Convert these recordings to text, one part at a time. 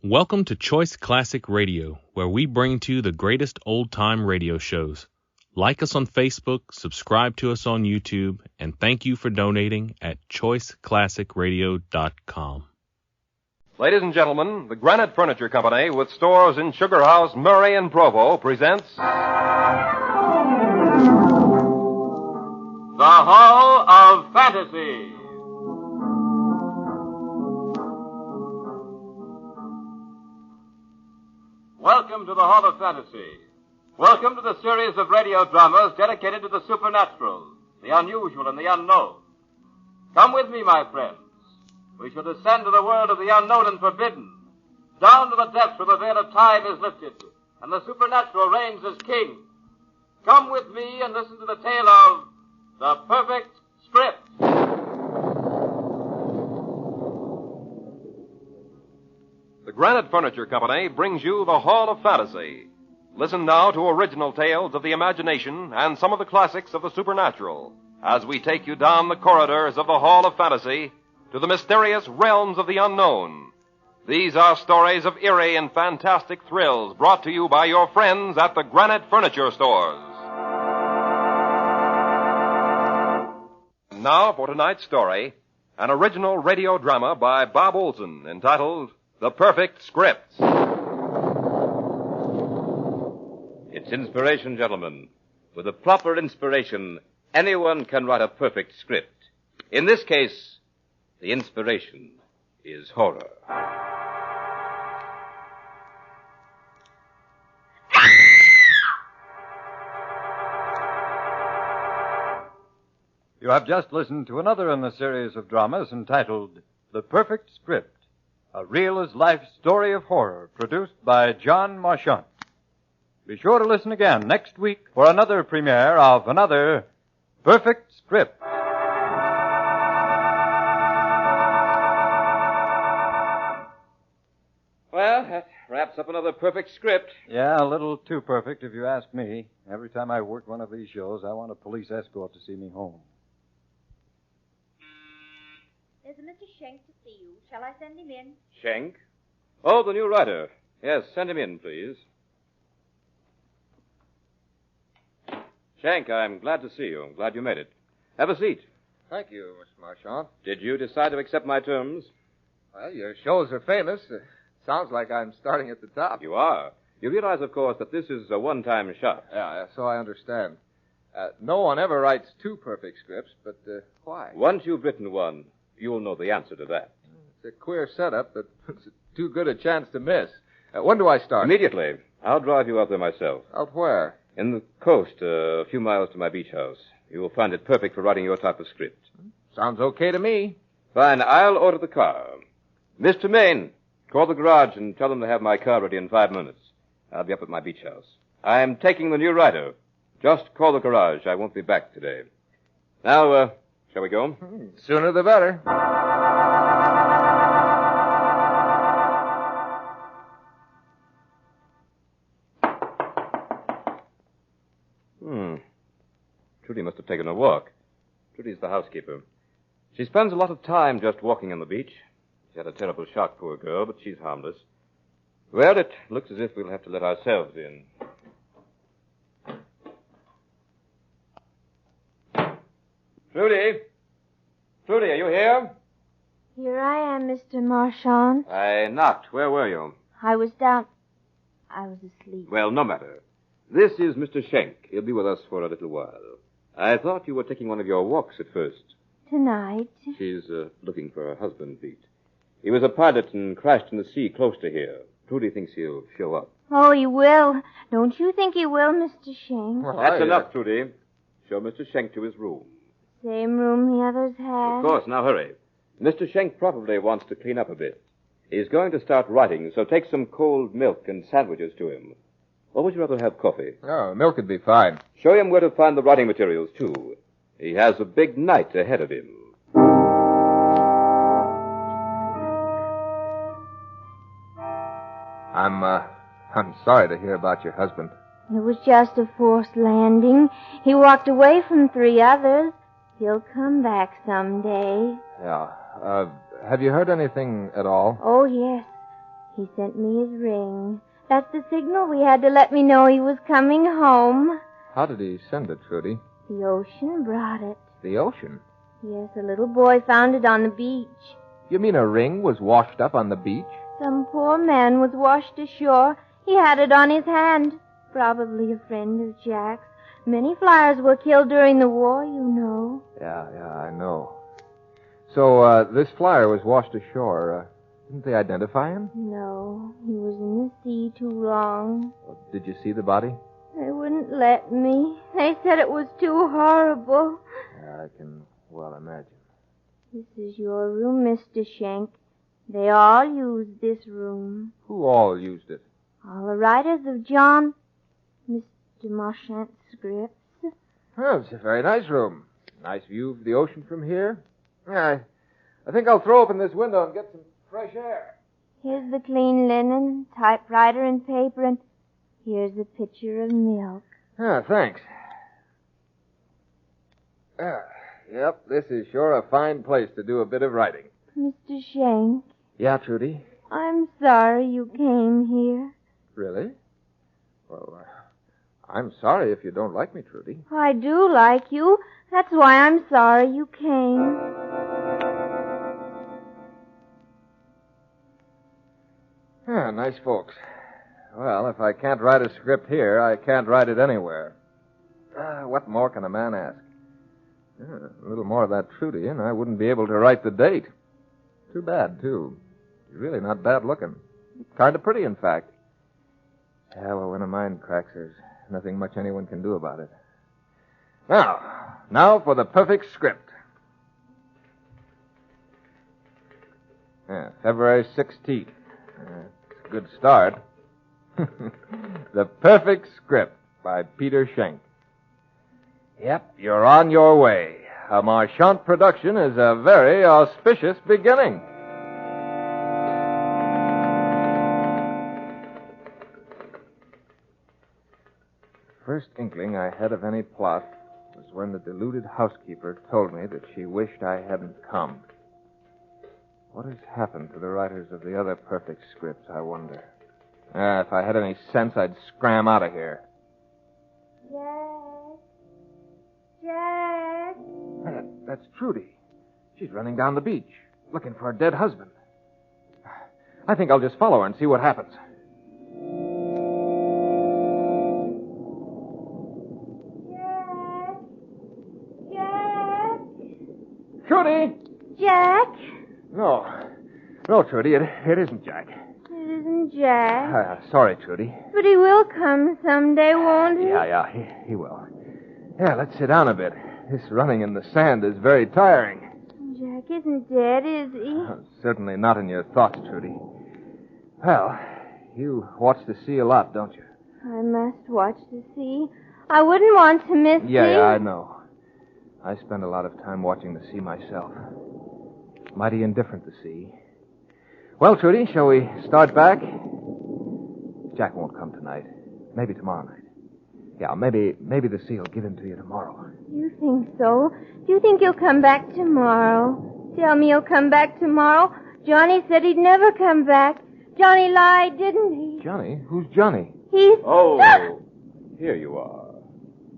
Welcome to Choice Classic Radio, where we bring to you the greatest old-time radio shows. Like us on Facebook, subscribe to us on YouTube, and thank you for donating at choiceclassicradio.com. Ladies and gentlemen, the Granite Furniture Company, with stores in Sugar House, Murray, and Provo, presents The Hall of Fantasy. Welcome to the Hall of Fantasy. Welcome to the series of radio dramas dedicated to the supernatural, the unusual, and the unknown. Come with me, my friends. We shall descend to the world of the unknown and forbidden, down to the depths where the veil of time is lifted, and the supernatural reigns as king. Come with me and listen to the tale of The Perfect Script. The Granite Furniture Company brings you the Hall of Fantasy. Listen now to original tales of the imagination and some of the classics of the supernatural as we take you down the corridors of the Hall of Fantasy to the mysterious realms of the unknown. These are stories of eerie and fantastic thrills brought to you by your friends at the Granite Furniture Stores. And now for tonight's story, an original radio drama by Bob Olson entitled The Perfect Script. It's inspiration, gentlemen. With a proper inspiration, anyone can write a perfect script. In this case, the inspiration is horror. You have just listened to another in the series of dramas entitled The Perfect Script, a real-as-life story of horror produced by John Marchant. Be sure to listen again next week for another premiere of another Perfect Script. Well, that wraps up another perfect script. Yeah, a little too perfect if you ask me. Every time I work one of these shows, I want a police escort to see me home. There's a Mr. Schenk to see you. Shall I send him in? Schenk? Oh, the new writer. Yes, send him in, please. Schenk, I'm glad to see you. I'm glad you made it. Have a seat. Thank you, Mr. Marchant. Did you decide to accept my terms? Well, your shows are famous. Sounds like I'm starting at the top. You are. You realize, of course, that this is a one-time shot. Yeah, so I understand. No one ever writes two perfect scripts, but why? Once you've written one, you'll know the answer to that. It's a queer setup, but it's too good a chance to miss. When do I start? Immediately. I'll drive you out there myself. Out where? In the coast, a few miles to my beach house. You will find it perfect for writing your type of script. Sounds okay to me. Fine. I'll order the car. Mr. Maine, call the garage and tell them to have my car ready in 5 minutes. I'll be up at my beach house. I'm taking the new writer. Just call the garage. I won't be back today. Now, shall we go? Sooner the better. Trudy must have taken a walk. Trudy's the housekeeper. She spends a lot of time just walking on the beach. She had a terrible shock, poor girl, but she's harmless. Well, it looks as if we'll have to let ourselves in. Trudy? Trudy, are you here? Here I am, Mr. Marchant. I knocked. Where were you? I was asleep. Well, no matter. This is Mr. Schenk. He'll be with us for a little while. I thought you were taking one of your walks at first. Tonight? She's looking for her husband, Pete. He was a pilot and crashed in the sea close to here. Trudy thinks he'll show up. Oh, he will. Don't you think he will, Mr. Schenk? Well, That's enough, Trudy. Show Mr. Schenk to his room. Same room the others had? Of course. Now hurry. Mr. Schenk probably wants to clean up a bit. He's going to start writing, so take some cold milk and sandwiches to him. Or would you rather have coffee? Oh, milk would be fine. Show him where to find the writing materials, too. He has a big night ahead of him. I'm sorry to hear about your husband. It was just a forced landing. He walked away from 3 others. He'll come back someday. Yeah. Have you heard anything at all? Oh, yes. He sent me his ring. That's the signal we had to let me know he was coming home. How did he send it, Trudy? The ocean brought it. The ocean? Yes, a little boy found it on the beach. You mean a ring was washed up on the beach? Some poor man was washed ashore. He had it on his hand. Probably a friend of Jack's. Many flyers were killed during the war, you know. Yeah, I know. So, this flyer was washed ashore. Didn't they identify him? No, he was in the sea too long. Well, did you see the body? They wouldn't let me. They said it was too horrible. Yeah, I can well imagine. This is your room, Mr. Schenk. They all used this room. Who all used it? All the writers of Mr. Marchant's scripts. Oh, it's a very nice room. Nice view of the ocean from here. Yeah, I think I'll throw open this window and get some fresh air. Here's the clean linen, typewriter and paper, and here's a pitcher of milk. Ah, thanks. Yep, this is sure a fine place to do a bit of writing. Mr. Schenk, Yeah, Trudy? I'm sorry you came here. Really? Well, I'm sorry if you don't like me, Trudy. I do like you. That's why I'm sorry you came. Ah, nice folks. Well, if I can't write a script here, I can't write it anywhere. What more can a man ask? A little more of that Trudy, and I wouldn't be able to write the date. Too bad, too. She's really not bad looking. Kind of pretty, in fact. Yeah, well, when a mind cracks, there's nothing much anyone can do about it. Now for the perfect script. Yeah, February 16th. It's a good start. The Perfect Script by Peter Schenk. Yep, you're on your way. A Marchant production is a very auspicious beginning. First inkling I had of any plot was when the deluded housekeeper told me that she wished I hadn't come. What has happened to the writers of the other perfect scripts, I wonder? If I had any sense, I'd scram out of here. Jack! That's Trudy. She's running down the beach, looking for her dead husband. I think I'll just follow her and see what happens. Jack! Trudy! Jack! No, Trudy, it isn't Jack. It isn't Jack. Sorry, Trudy. But he will come someday, won't he? Yeah, he will. Yeah, let's sit down a bit. This running in the sand is very tiring. Jack isn't dead, is he? Certainly not in your thoughts, Trudy. Well, you watch the sea a lot, don't you? I must watch the sea. I wouldn't want to miss him. Yeah, I know. I spend a lot of time watching the sea myself. Mighty indifferent to sea. Well, Trudy, shall we start back? Jack won't come tonight. Maybe tomorrow night. Yeah, maybe the sea will give in to you tomorrow. You think so? Do you think he'll come back tomorrow? Tell me he'll come back tomorrow. Johnny said he'd never come back. Johnny lied, didn't he? Johnny? Who's Johnny? He's... Oh, here you are.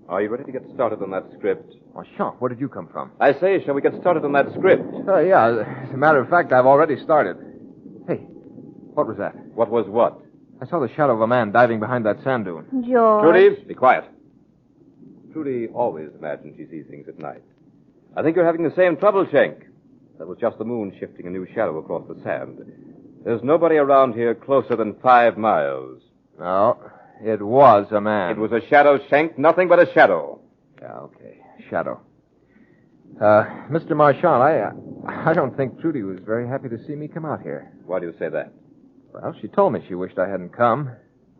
Are you ready to get started on that script? Marchant, where did you come from? I say, shall we get started on that script? Yeah, as a matter of fact, I've already started. Hey, what was that? What was what? I saw the shadow of a man diving behind that sand dune. George. Trudy, be quiet. Trudy always imagines she sees things at night. I think you're having the same trouble, Schenk. That was just the moon shifting a new shadow across the sand. There's nobody around here closer than 5 miles. No, it was a man. It was a shadow, Schenk, nothing but a shadow. Yeah, okay. Shadow. Mr. Marchant, I don't think Trudy was very happy to see me come out here. Why do you say that? Well, she told me she wished I hadn't come.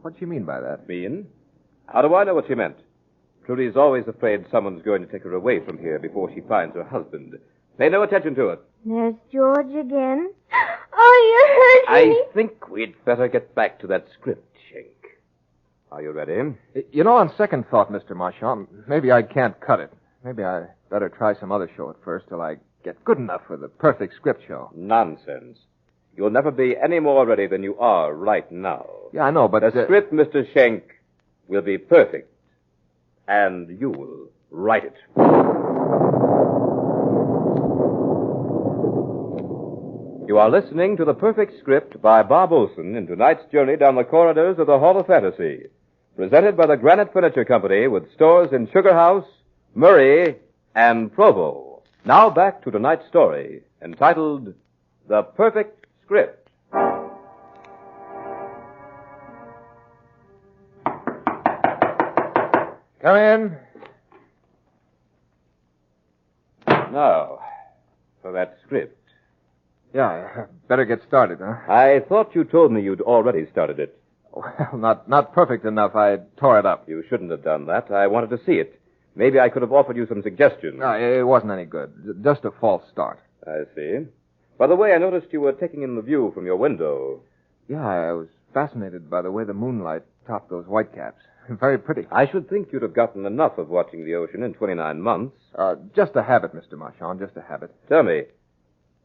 What'd she mean by that? Mean? How do I know what she meant? Trudy's always afraid someone's going to take her away from here before she finds her husband. Pay no attention to it. There's George again. Oh, you hurt me. I think we'd better get back to that script, Schenk. Are you ready? You know, on second thought, Mr. Marchant, maybe I can't cut it. Maybe I better try some other show at first till I get good enough for the perfect script show. Nonsense. You'll never be any more ready than you are right now. Yeah, I know, but... The script, Mr. Schenk, will be perfect. And you will write it. You are listening to The Perfect Script by Bob Olson in tonight's journey down the corridors of the Hall of Fantasy. Presented by the Granite Furniture Company with stores in Sugar House, Murray, and Provo. Now back to tonight's story, entitled The Perfect Script. Come in. Now, for that script. Yeah, better get started, huh? I thought you told me you'd already started it. Well, not perfect enough. I tore it up. You shouldn't have done that. I wanted to see it. Maybe I could have offered you some suggestions. No, it wasn't any good. Just a false start. I see. By the way, I noticed you were taking in the view from your window. Yeah, I was fascinated by the way the moonlight topped those whitecaps. Very pretty. I should think you'd have gotten enough of watching the ocean in 29 months. Just a habit, Mr. Marchand, just a habit. Tell me,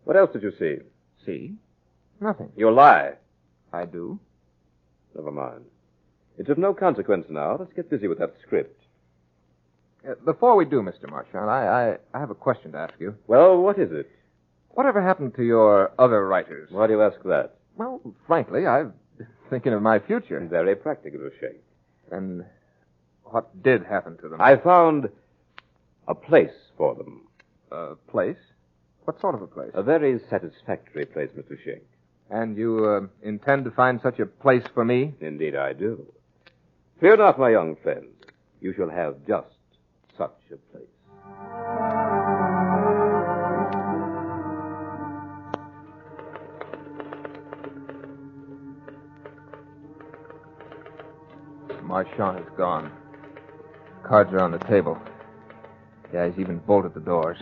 what else did you see? See? Nothing. You lie. I do? Never mind. It's of no consequence now. Let's get busy with that script. Before we do, Mr. Marchand, I have a question to ask you. Well, what is it? Whatever happened to your other writers? Why do you ask that? Well, frankly, I've been thinking of my future. Very practical, Shake. And what did happen to them? I found a place for them. A place? What sort of a place? A very satisfactory place, Mr. Shake. And you intend to find such a place for me? Indeed I do. Fear not, my young friend. You shall have just such a place. Marchand is gone. Cards are on the table. Yeah, he's even bolted the doors.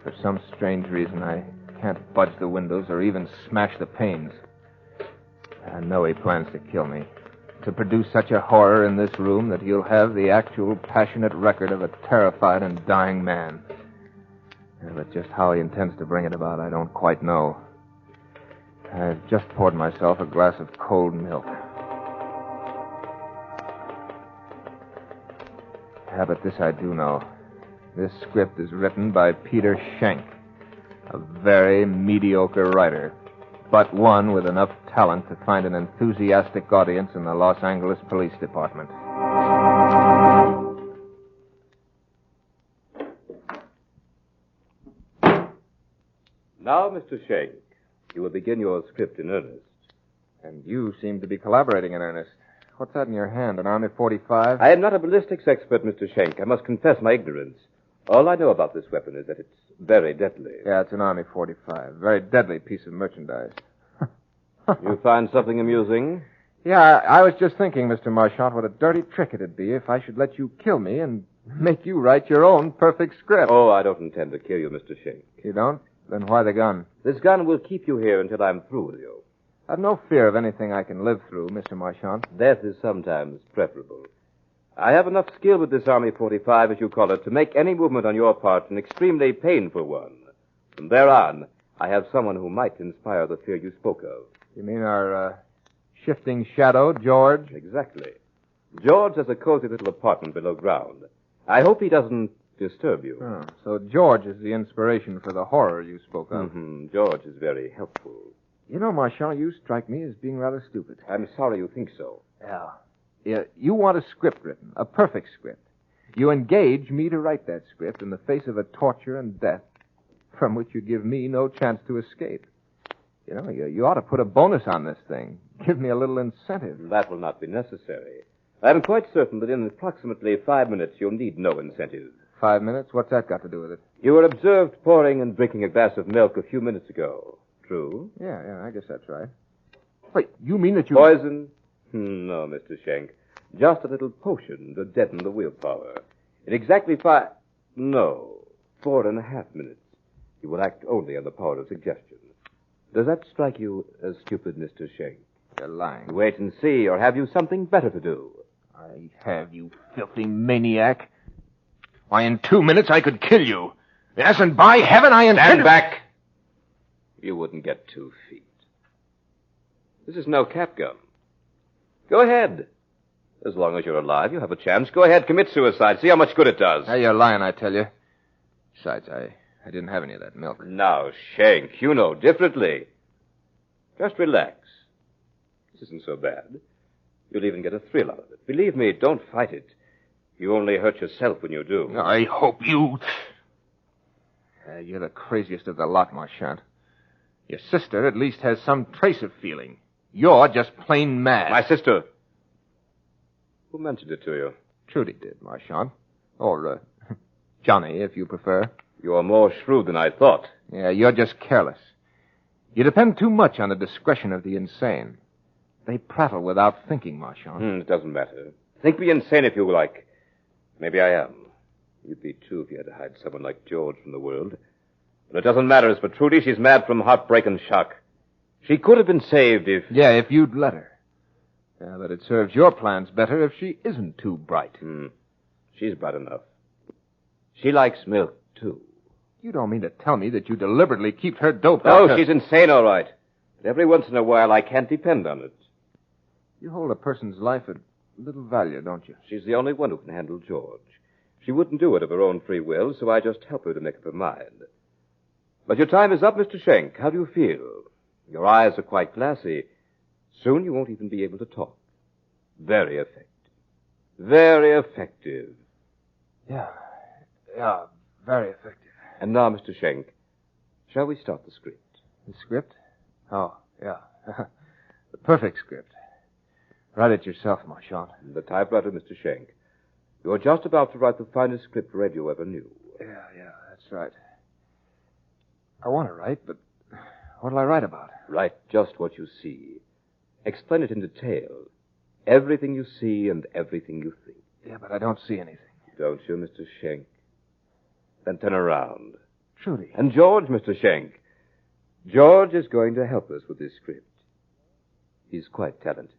For some strange reason, I can't budge the windows or even smash the panes. I know he plans to kill me. To produce such a horror in this room that he'll have the actual passionate record of a terrified and dying man. Yeah, but just how he intends to bring it about, I don't quite know. I've just poured myself a glass of cold milk. Yeah, but this I do know. This script is written by Peter Schenk, a very mediocre writer, but one with enough talent to find an enthusiastic audience in the Los Angeles Police Department. Now, Mr. Schenk, you will begin your script in earnest. And you seem to be collaborating in earnest. What's that in your hand, an Army 45? I am not a ballistics expert, Mr. Schenk. I must confess my ignorance. All I know about this weapon is that it's very deadly. Yeah, it's an Army 45. Very deadly piece of merchandise. You find something amusing? Yeah, I was just thinking, Mr. Marchand, what a dirty trick it'd be if I should let you kill me and make you write your own perfect script. Oh, I don't intend to kill you, Mr. Schenk. You don't? Then why the gun? This gun will keep you here until I'm through with you. I've no fear of anything I can live through, Mr. Marchand. Death is sometimes preferable. I have enough skill with this Army 45, as you call it, to make any movement on your part an extremely painful one. From there on, I have someone who might inspire the fear you spoke of. You mean our shifting shadow, George? Exactly. George has a cozy little apartment below ground. I hope he doesn't disturb you. Oh, so George is the inspiration for the horror you spoke of. Mm-hmm. George is very helpful. You know, Marchand, you strike me as being rather stupid. I'm sorry you think so. Yeah, you want a script written, a perfect script. You engage me to write that script in the face of a torture and death from which you give me no chance to escape. You know, you ought to put a bonus on this thing. Give me a little incentive. That will not be necessary. I'm quite certain that in approximately 5 minutes you'll need no incentive. 5 minutes? What's that got to do with it? You were observed pouring and drinking a glass of milk a few minutes ago. True? Yeah, I guess that's right. Wait, you mean that you... Poison? No, Mr. Schenk. Just a little potion to deaden the willpower. In exactly 4.5 minutes, you will act only on the power of suggestion. Does that strike you as stupid, Mr. Schenk? You're lying. Wait and see, or have you something better to do? I have, you filthy maniac. Why, in 2 minutes I could kill you. Yes, and by heaven I intend... Stand back! You wouldn't get 2 feet. This is no catgum. Go ahead. As long as you're alive, you have a chance. Go ahead, commit suicide. See how much good it does. Hey, you're lying, I tell you. Besides, I didn't have any of that milk. Now, Shank, you know differently. Just relax. This isn't so bad. You'll even get a thrill out of it. Believe me, don't fight it. You only hurt yourself when you do. I hope you... you're the craziest of the lot, Marchant. Your sister at least has some trace of feeling. You're just plain mad. My sister. Who mentioned it to you? Trudy did, Marchant. Or, Johnny, if you prefer. You're more shrewd than I thought. Yeah, you're just careless. You depend too much on the discretion of the insane. They prattle without thinking, Marchant. It doesn't matter. Think me insane if you like. Maybe I am. You'd be too if you had to hide someone like George from the world. But it doesn't matter. As for Trudy, she's mad from heartbreak and shock. She could have been saved if... Yeah, if you'd let her. Yeah, but it serves your plans better if she isn't too bright. She's bright enough. She likes milk, too. You don't mean to tell me that you deliberately keep her doped Oh, up? she's insane, all right. But every once in a while, I can't depend on it. You hold a person's life at little value, don't you? She's the only one who can handle George. She wouldn't do it of her own free will, so I just help her to make up her mind. But your time is up, Mr. Schenk. How do you feel? Your eyes are quite glassy. Soon you won't even be able to talk. Very effective. Very effective. Yeah, very effective. And now, Mr. Schenk, shall we start the script? The script? Oh, yeah. The perfect script. Write it yourself, Marchant. The typewriter, Mr. Schenk. You're just about to write the finest script radio ever knew. Yeah, that's right. I want to write, but what'll I write about? Write just what you see. Explain it in detail. Everything you see and everything you think. Yeah, but I don't see anything. Don't you, Mr. Schenk? Then turn around. Trudy. And George, Mr. Schenk. George is going to help us with this script. He's quite talented.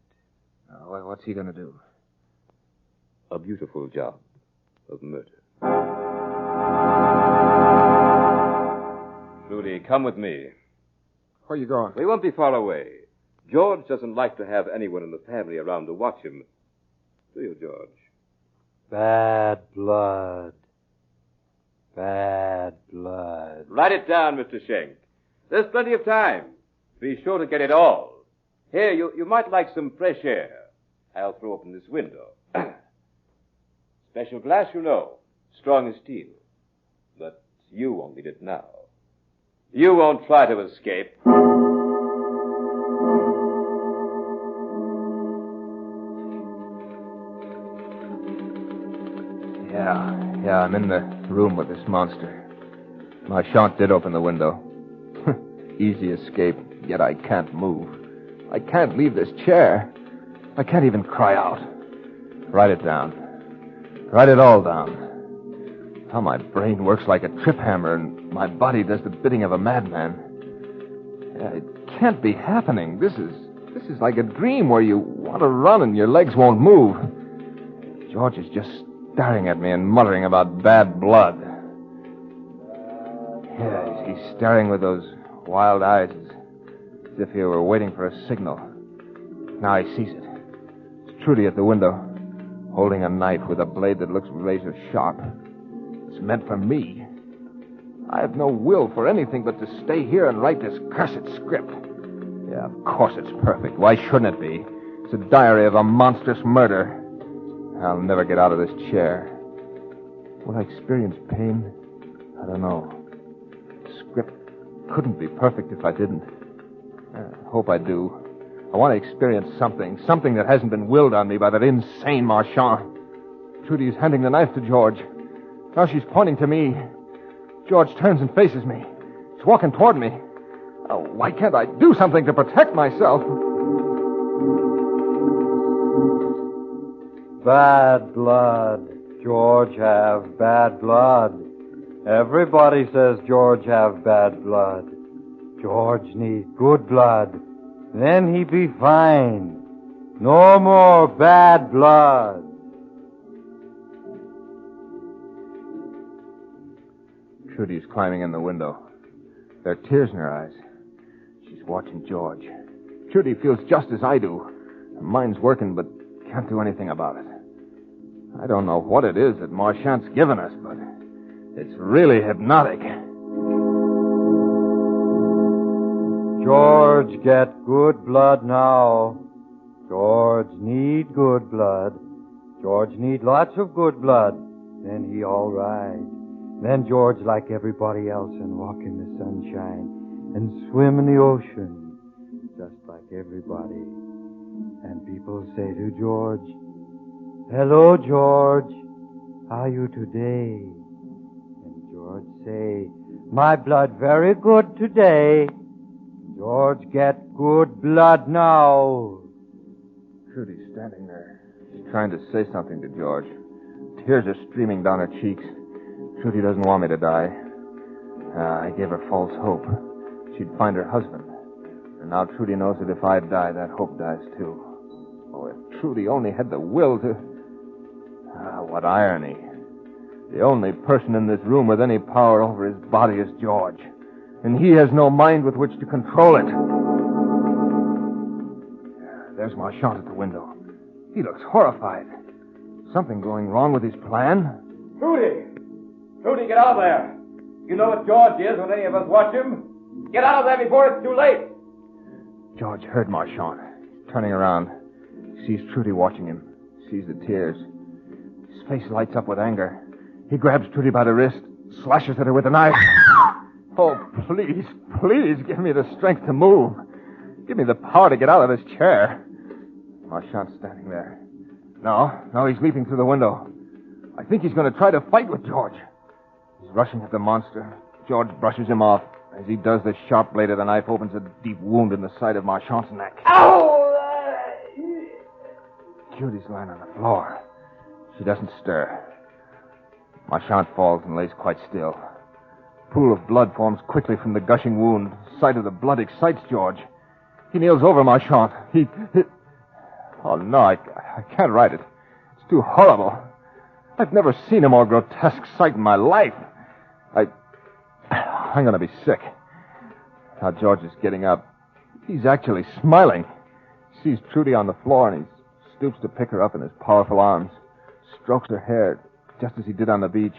What's he going to do? A beautiful job of murder. Trudy, come with me. Where you going? We won't be far away. George doesn't like to have anyone in the family around to watch him. Do you, George? Bad blood. Bad blood. Write it down, Mr. Schenk. There's plenty of time. Be sure to get it all. Here, you might like some fresh air. I'll throw open this window. Special glass, you know. Strong as steel. But you won't need it now. You won't try to escape. Yeah, I'm in the room with this monster. Marchant did open the window. Easy escape, yet I can't move. I can't leave this chair. I can't even cry out. Write it down. Write it all down. How my brain works like a trip hammer and my body does the bidding of a madman. It can't be happening. This is like a dream where you want to run and your legs won't move. George is just staring at me and muttering about bad blood. Yeah, he's staring with those wild eyes as if he were waiting for a signal. Now he sees it. It's Trudy at the window, holding a knife with a blade that looks razor sharp. It's meant for me. I have no will for anything but to stay here and write this cursed script. Yeah, of course it's perfect. Why shouldn't it be? It's a diary of a monstrous murder. I'll never get out of this chair. Will I experience pain? I don't know. The script couldn't be perfect if I didn't. I hope I do. I want to experience something that hasn't been willed on me by that insane Marchant. Trudy's handing the knife to George. Now she's pointing to me. George turns and faces me. He's walking toward me. Oh, why can't I do something to protect myself? Bad blood. George have bad blood. Everybody says George have bad blood. George need good blood. Then he be fine. No more bad blood. Trudy's climbing in the window. There are tears in her eyes. She's watching George. Trudy feels just as I do. Her mind's working, but can't do anything about it. I don't know what it is that Marchant's given us, but it's really hypnotic. George, get good blood now. George need good blood. George need lots of good blood. Then he all right. Then George like everybody else and walk in the sunshine and swim in the ocean just like everybody. And people say to George, "Hello, George. How you today?" And George say, "My blood very good today." George get good blood now. Trudy's standing there. She's trying to say something to George. Tears are streaming down her cheeks. Trudy doesn't want me to die. I gave her false hope. She'd find her husband. And now Trudy knows that if I die, that hope dies too. Oh, if Trudy only had the will to... what irony. The only person in this room with any power over his body is George. And he has no mind with which to control it. There's Marchant at the window. He looks horrified. Something going wrong with his plan? Trudy! Trudy, get out of there! You know what George is when any of us watch him. Get out of there before it's too late! George heard Marchant. He's turning around. Sees Trudy watching him. Sees the tears. His face lights up with anger. He grabs Trudy by the wrist, slashes at her with a knife. Oh, please, please give me the strength to move. Give me the power to get out of this chair. Marchant's standing there. No, he's leaping through the window. I think he's going to try to fight with George. He's rushing at the monster. George brushes him off. As he does, the sharp blade of the knife opens a deep wound in the side of Marchant's neck. Ow! Judy's lying on the floor. She doesn't stir. Marchant falls and lays quite still. A pool of blood forms quickly from the gushing wound. Sight of the blood excites George. He kneels over Marchant. He... Oh, no, I can't write it. It's too horrible. I've never seen a more grotesque sight in my life. I'm going to be sick. Now George is getting up. He's actually smiling. He sees Trudy on the floor, and he stoops to pick her up in his powerful arms. Strokes her hair, just as he did on the beach.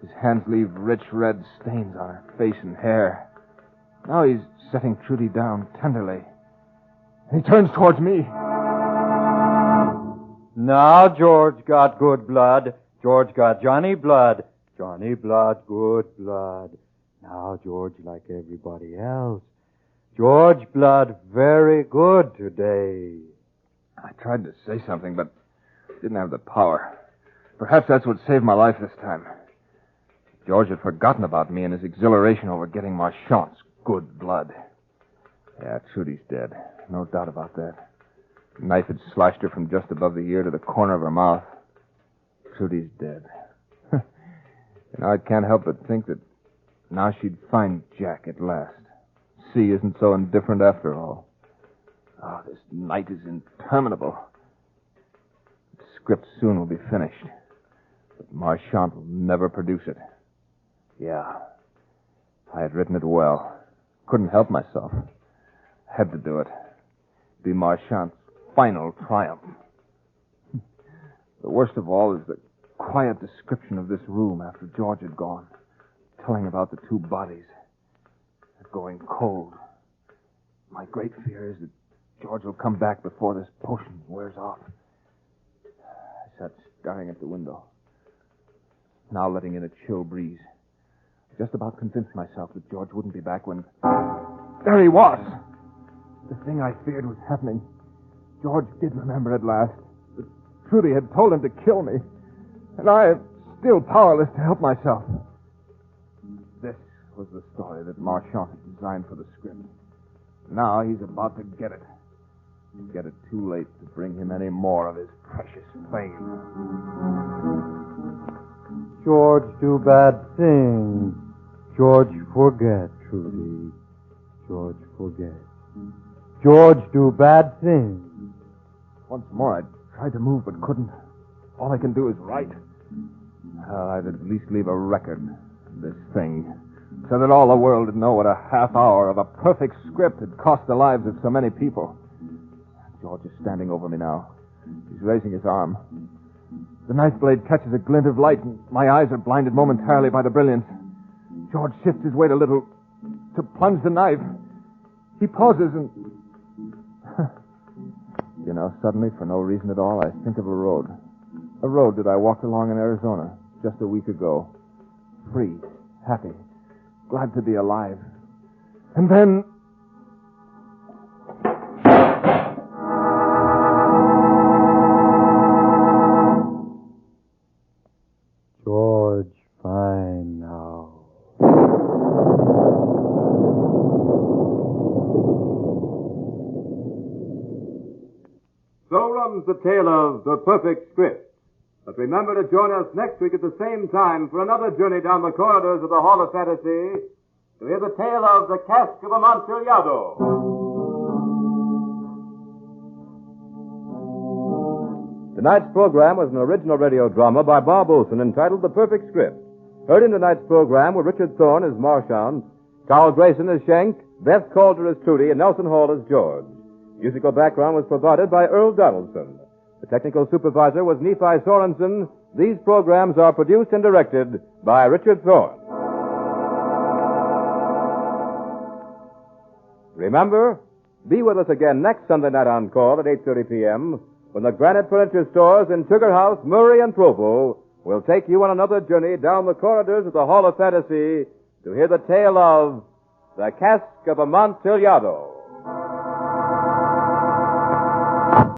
His hands leave rich red stains on her face and hair. Now he's setting Trudy down tenderly. And he turns towards me. Now George got good blood. George got Johnny blood. Johnny blood, good blood. Now George like everybody else. George blood very good today. I tried to say something, but didn't have the power. Perhaps that's what saved my life this time. George had forgotten about me in his exhilaration over getting Marchant's good blood. Yeah, Trudy's dead. No doubt about that. The knife had slashed her from just above the ear to the corner of her mouth. Trudy's dead. I can't help but think that now she'd find Jack at last. C isn't so indifferent after all. Oh, this night is interminable. The script soon will be finished. But Marchant will never produce it. Yeah. I had written it well. Couldn't help myself. Had to do it. Be Marchant's final triumph. The worst of all is the quiet description of this room after George had gone, telling about the two bodies. They're going cold. My great fear is that George will come back before this potion wears off. I sat staring at the window, now letting in a chill breeze. Just about convinced myself that George wouldn't be back when... There he was! The thing I feared was happening. George did remember at last that Trudy had told him to kill me, and I am still powerless to help myself. This was the story that Marchant had designed for the script. Now he's about to get it. Get it too late to bring him any more of his precious fame. George do bad things. George forget, Trudy. George forget. George do bad things. Once more I tried to move but couldn't. All I can do is write. I'd at least leave a record. This thing, so that all the world would know what a half hour of a perfect script had cost the lives of so many people. George is standing over me now. He's raising his arm. The knife blade catches a glint of light, and my eyes are blinded momentarily by the brilliance. George shifts his weight a little to plunge the knife. He pauses and... suddenly, for no reason at all, I think of a road. A road that I walked along in Arizona just a week ago. Free, happy, glad to be alive. And then... George, fine now. So runs the tale of The Perfect Script. But remember to join us next week at the same time for another journey down the corridors of the Hall of Fantasy to hear the tale of The Cask of Amontillado. Tonight's program was an original radio drama by Bob Olson entitled The Perfect Script. Heard in tonight's program were Richard Thorne as Marchand, Carl Grayson as Schenk, Beth Calder as Trudy, and Nelson Hall as George. Musical background was provided by Earl Donaldson. The technical supervisor was Nephi Sorensen. These programs are produced and directed by Richard Thorne. Remember, be with us again next Sunday night on call at 8:30 p.m. when the Granite Furniture Stores in Sugar House, Murray, and Provo will take you on another journey down the corridors of the Hall of Fantasy to hear the tale of The Cask of Amontillado.